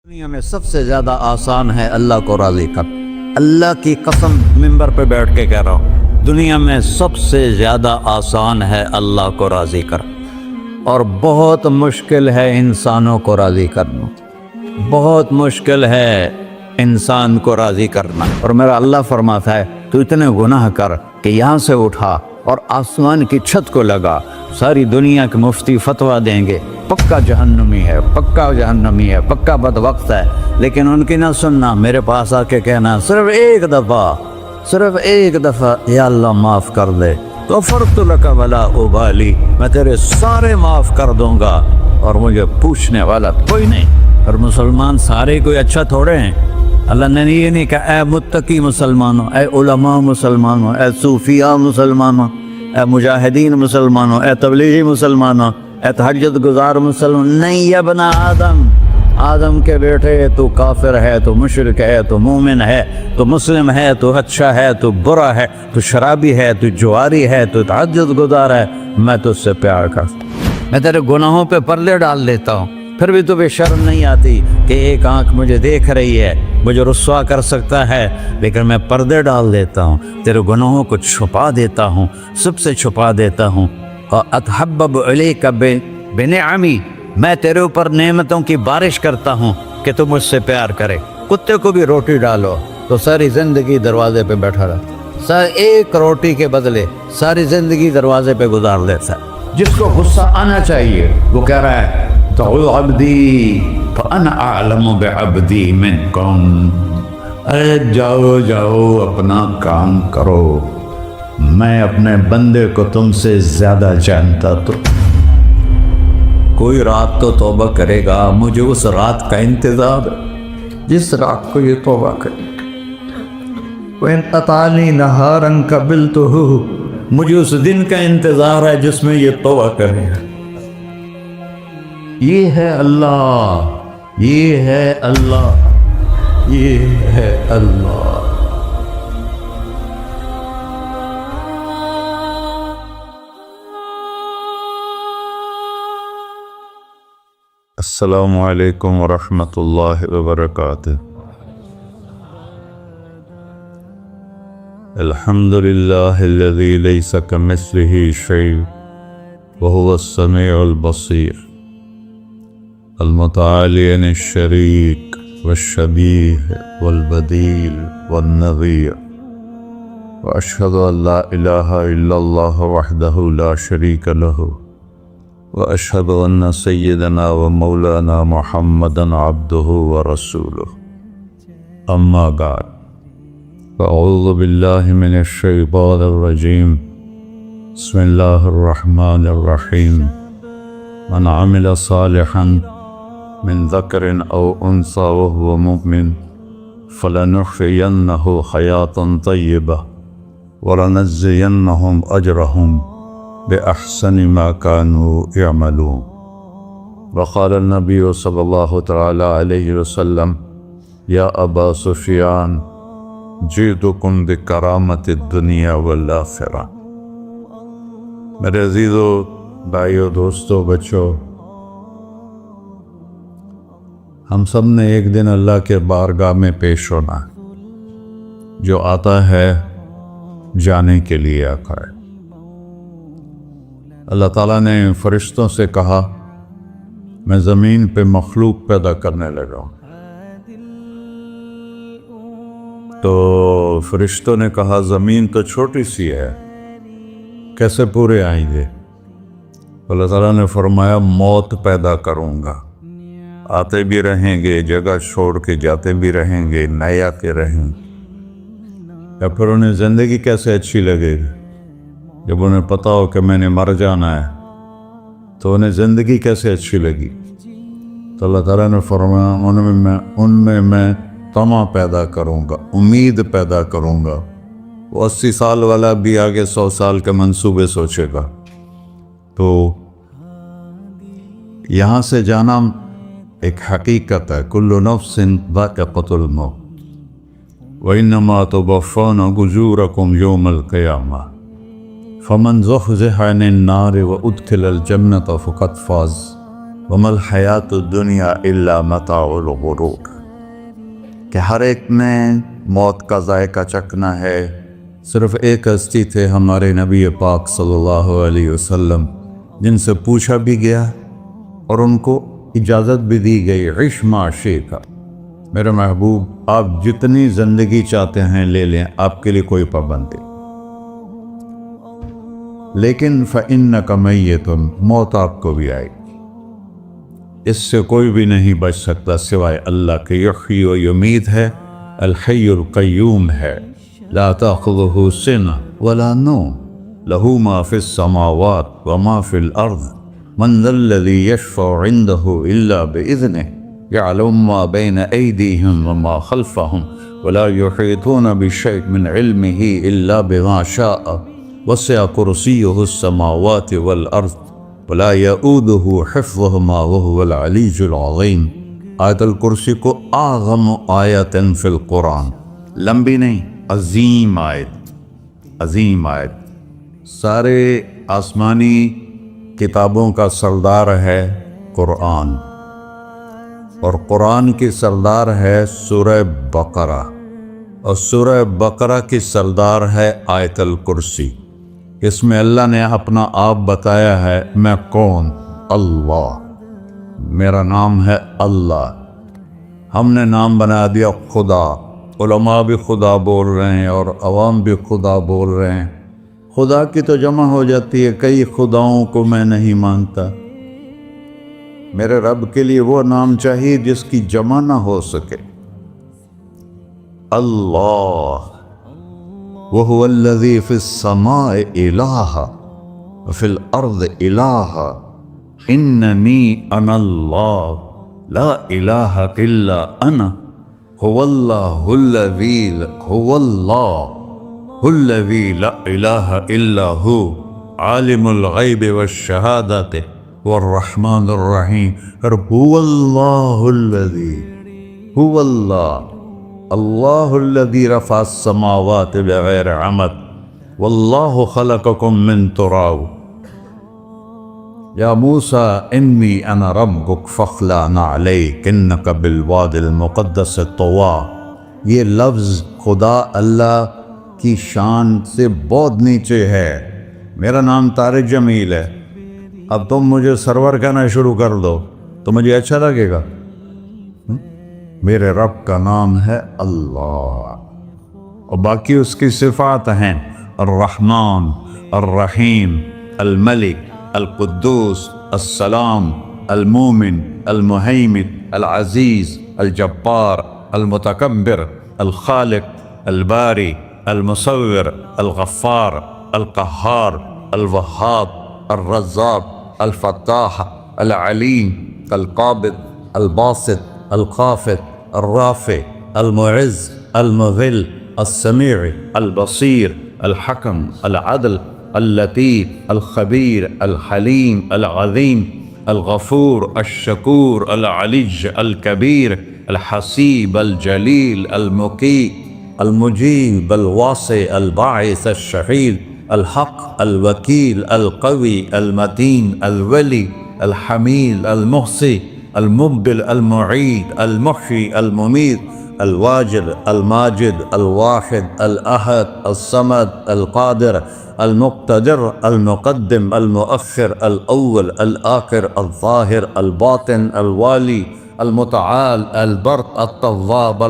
دنیا میں سب سے زیادہ آسان ہے اللہ کو راضی کر. اللہ کی قسم ممبر پہ بیٹھ کے کہہ رہا ہوں, دنیا میں سب سے زیادہ آسان ہے اللہ کو راضی کر, اور بہت مشکل ہے انسانوں کو راضی کرنا. بہت مشکل ہے انسان کو راضی کرنا. اور میرا اللہ فرماتا ہے تو اتنے گناہ کر کہ یہاں سے اٹھا اور آسمان کی چھت کو لگا, ساری دنیا کے مفتی فتویٰ دیں گے پکا جہنمی ہے, پکا جہنمی ہے, پکا بدبخت ہے, لیکن ان کی نہ سننا. میرے پاس آ کے کہنا صرف ایک دفعہ یا اللہ معاف کر دے, تو فرت لک ولا ابالی, میں تیرے سارے معاف کر دوں گا اور مجھے پوچھنے والا کوئی نہیں. اور مسلمان سارے کوئی اچھا تھوڑے ہیں. اللہ نے یہ نہیں کہا اے متقی مسلمانوں, اے علماء مسلمانوں, اے صوفیاء مسلمانوں, اے مجاہدین مسلمانوں, اے تبلیغی مسلمانوں, اے تہجد گزار مسلمان. نہیں یا ابن آدم, آدم کے بیٹے, تو کافر ہے, تو مشرک ہے, تو مومن ہے, تو مسلم ہے, تو اچھا ہے, تو برا ہے, تو شرابی ہے, تو جواری ہے, تو تہجد گزار ہے, میں تجھ سے پیار کرتا ہوں. میں تیرے گناہوں پہ پردے ڈال دیتا ہوں, پھر بھی تمہیں شرم نہیں آتی کہ ایک آنکھ مجھے دیکھ رہی ہے, مجھے رسوا کر سکتا ہے, لیکن میں پردے ڈال دیتا ہوں, تیرے گناہوں کو چھپا دیتا ہوں, سب سے چھپا دیتا ہوں. اتحبب علیک بنعمی, میں تیرے اوپر نعمتوں کی بارش کرتا ہوں کہ تم مجھ سے پیار کرے. کتے کو بھی روٹی ڈالو تو ساری زندگی دروازے پہ بیٹھا رہتا, ایک روٹی کے بدلے ساری زندگی دروازے پہ گزار دیتا ہے. جس کو غصہ آنا چاہیے وہ کہہ رہا ہے تو عبدی فانا اعلم بعبدی منکم, ارے جاؤ اپنا کام کرو, میں اپنے بندے کو تم سے زیادہ جانتا. تو کوئی رات تو توبہ کرے گا, مجھے اس رات کا انتظار جس رات کو یہ توبہ کرے. وَإِنْ أَطَعَنِي نَهَارًا قَبِلْتُهُ, مجھے اس دن کا انتظار ہے جس میں یہ توبہ کرے. یہ ہے اللہ, یہ ہے اللہ, یہ ہے اللہ. السلام علیکم ورحمۃ اللہ وبرکاتہ. الحمد للہ الذی لیس کمثلہ شیء وہو السمیع البصیر, المتعالی عن الشریک والشبیہ والبدیل والنظیر, واشہد ان لا الہ الا اللہ وحدہ لا شریک لہ, واشہد ان سیدنا و مولانا محمدا عبدہ ورسولہ. اما بعد, فاعوذ باللہ من الشیطان الرجیم. بسم اللہ الرحمن الرحیم. من عمل صالحا من ذکر او انثی وهو مؤمن فلنحیینہ حیاتا طیبہ ولنجزینہم اجرہم بأحسن ما كانوا يعملون. وقال النبي صلى الله تعالى عليه وسلم يا أبا سفيان جئتكم بكرامة الدنيا والآخرة. میرے عزیزو, بھائیو, دوستو, بچو, ہم سب نے ایک دن اللہ کے بارگاہ میں پیش ہونا. جو آتا ہے جانے کے لیے آتا ہے. اللہ تعالیٰ نے فرشتوں سے کہا میں زمین پہ مخلوق پیدا کرنے لگا ہوں. تو فرشتوں نے کہا زمین تو چھوٹی سی ہے, کیسے پورے آئیں گے؟ اللہ تعالیٰ نے فرمایا موت پیدا کروں گا, آتے بھی رہیں گے, جگہ چھوڑ کے جاتے بھی رہیں گے, نئے آتے رہیں گے. یا پھر انہیں زندگی کیسے اچھی لگے گی؟ جب انہیں پتا ہو کہ میں نے مر جانا ہے تو انہیں زندگی کیسے اچھی لگی؟ تو اللہ تعالیٰ نے فرمایا ان میں میں طمع پیدا کروں گا, امید پیدا کروں گا. وہ 80 سال والا بھی آگے 100 سال کے منصوبے سوچے گا. تو یہاں سے جانا ایک حقیقت ہے. کل نفس ذائقۃ الموت وانما توفون اجورکم یوم القیامہ فمن زحزح عن النار وادخل الجنة فقد فاز وما الحیات الدنیا الا متاع الغرور، کہ ہر ایک نے موت کا ذائقہ چکھنا ہے۔ صرف ایک ہستی تھے ہمارے نبی پاک صلی اللہ علیہ وسلم، جن سے پوچھا بھی گیا اور ان کو اجازت بھی دی گئی، عش ما شئت، میرے محبوب آپ جتنی زندگی چاہتے ہیں لے لیں، آپ کے لیے کوئی پابندی، لیکن فإنک میت، موت آپ کو بھی آئے گی، اس سے کوئی بھی نہیں بچ سکتا سوائے اللہ کے۔ یحیی و یمیت ہے، الحی القیوم ہے، لا تأخذہ سنہ ولا نوم، لہ ما فی السماوات وما فی الارض، من ذا الذی یشفع عنده الا بإذنہ، یعلم ما بین ایدیہم وما خلفہم، ولا یحیطون بشیء من علمہ الا بما شاء، وسع کرسیہ السماوات والارض، ولا یؤودہ حفظہما وہو العلی العظیم۔ آیت الکرسی کو اعظم آیت فی القرآن، لمبی نہیں، عظیم آیت، عظیم آیت، سارے آسمانی کتابوں کا سردار ہے قرآن، اور قرآن کی سردار ہے سورہ بقرہ، اور سورہ بقرہ کی سردار ہے آیت الکرسی۔ اس میں اللہ نے اپنا آپ بتایا ہے، میں کون؟ اللہ، میرا نام ہے اللہ۔ ہم نے نام بنا دیا خدا، علماء بھی خدا بول رہے ہیں اور عوام بھی خدا بول رہے ہیں۔ خدا کی تو جمع ہو جاتی ہے، کئی خداؤں کو میں نہیں مانتا، میرے رب کے لیے وہ نام چاہیے جس کی جمع نہ ہو سکے۔ اللہ، وَهُوَ الَّذِي فِي السَّمَاءِ إِلَٰهًا وَفِي الْأَرْضِ إِلَٰهًا إِنَّنِي أَنَا اللَّهُ لَا إِلَٰهَ إِلَّا أَنَا هُوَ اللَّهُ الَّذِي لَا إِلَٰهَ إِلَّا هُوَ عَالِمُ الْغَيْبِ وَالشَّهَادَةِ وَالرَّحْمَٰنُ الرَّحِيمُ۔ هُوَ اللَّهُ الَّذِي، هُوَ اللہ، اللہ الذی رفع السماوات بغیر عمد، واللہ خلقکم من تراب، یا موسیٰ انی انا ربک فاخلع نعلیک انک بالوادی المقدس طویٰ۔ یہ لفظ خدا اللہ کی شان سے بہت نیچے ہے۔ میرا نام طارق جمیل ہے، اب تم مجھے سرور کہنا شروع کر دو تو مجھے اچھا لگے گا؟ میرے رب کا نام ہے اللہ، اور باقی اس کی صفات ہیں، الرحمن، الرحیم، الملک، القدوس، السلام، المومن، المہیمن، العزیز، الجبار، المتکبر، الخالق، الباری، المصور، الغفار، القہار، الوہاب، الرزاق، الفتاح، العلیم، القابض، الباسط، الخافض، الرافع، المعز، المذل، السمیع، البصیر، الحکم، العدل، اللطیف، الخبیر، الحلیم، العظیم، الغفور، الشکور، العلی، الکبیر، الحسیب، الجلیل، المقیت، المجیب، الواسع، الباعث، الشہید، الحق، الوکیل، القوی، المتین، الولی، الحمید، المحصی، المبدل، المعید، المحیی، الممیت، الواجد، الماجد، الواحد، الأحد، الصمد، القادر، المقتدر، المقدم، المؤخر، الأول، الآخر، الظاهر، الباطن، الوالي، المتعال، البر، التواب،